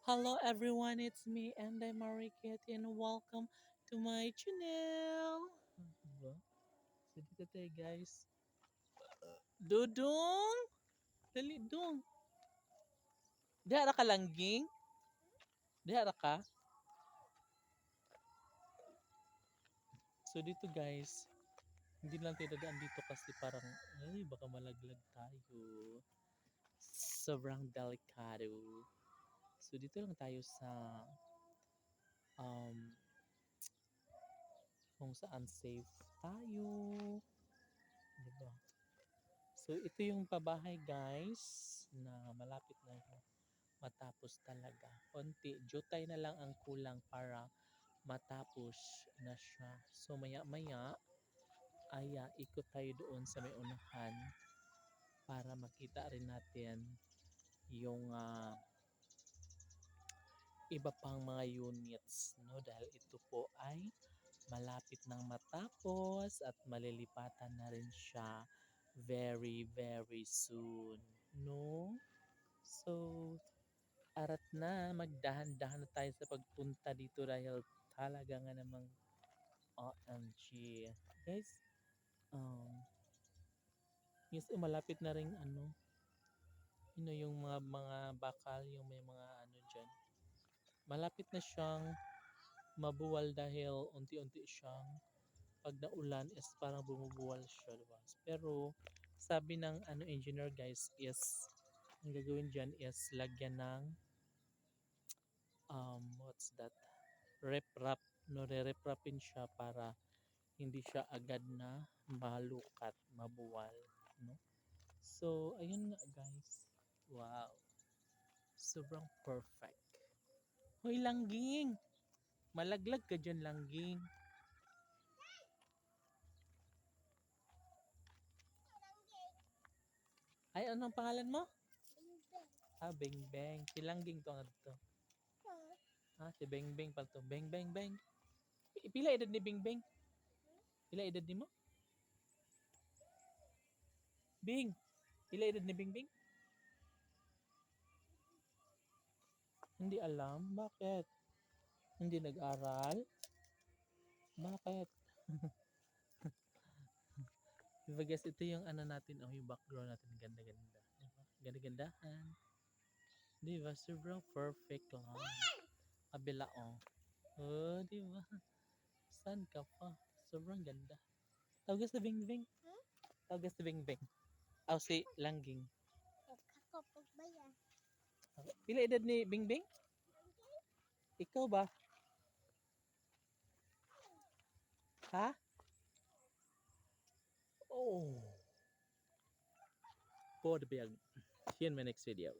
Hello everyone, it's me and I'm Marikit and welcome to my channel. Diba? So dito tayo guys. Dudong! Dali dong! Dihara ka langging? Dihara ka? So dito guys, hindi lang tayo dadaan dito kasi parang, ay baka malaglag tayo. Sobrang delikado. So dito lang tayo sa um, kung saan safe tayo. Diba? So ito yung pabahay guys na malapit na matapos talaga. Konti, jutay na lang ang kulang para matapos na siya. So maya maya ay ikot tayo doon sa may unahan para makita rin natin yung iba pang mga units, no, dahil ito po ay malapit nang matapos at malilipatan na rin siya very soon, no? So arat na, magdahan-dahan na tayo sa pagpunta dito dahil talaga nga namang OMG. Guys, um, yes, malapit na rin ano, yung mga bakal, yung may mga ano dyan. Malapit na siyang mabuwal dahil unti-unti siyang pag naulan is parang bumubuwal siya, diba? Pero sabi ng ano engineer guys is ang gagawin dyan is lagyan ng what's that? Rep-rap, no, re-reprapin siya para hindi siya agad na malukat, mabuwal, no? So, ayun nga guys. Wow. Sobrang perfect. Hoy, langging! Malaglag ka dyan, langging. Ay, anong pangalan mo? Ah, Beng Beng. Si langging to, ano to? Ah, si Beng Beng pala to. Beng Beng Beng. Pila edad ni Beng Beng? Pila edad ni mo? Bing! Pila edad ni Beng Beng? Hindi alam. Bakit? Hindi nag-aral? Bakit? Diba guys, ito yung ano natin, oh, yung background natin, ganda-ganda. Diba? Ganda-gandahan. Diba? Sobrang perfect lang. Kabila, oh. Oh, diba? Saan ka pa? Sobrang ganda. Tawag sa Bing Bing. Tawag sa Bing Bing. Oh, si Langging. Pila edad ni Bing Bing? Ikaw ba? Ha? Oh. Po, the biyag. See you in my next video.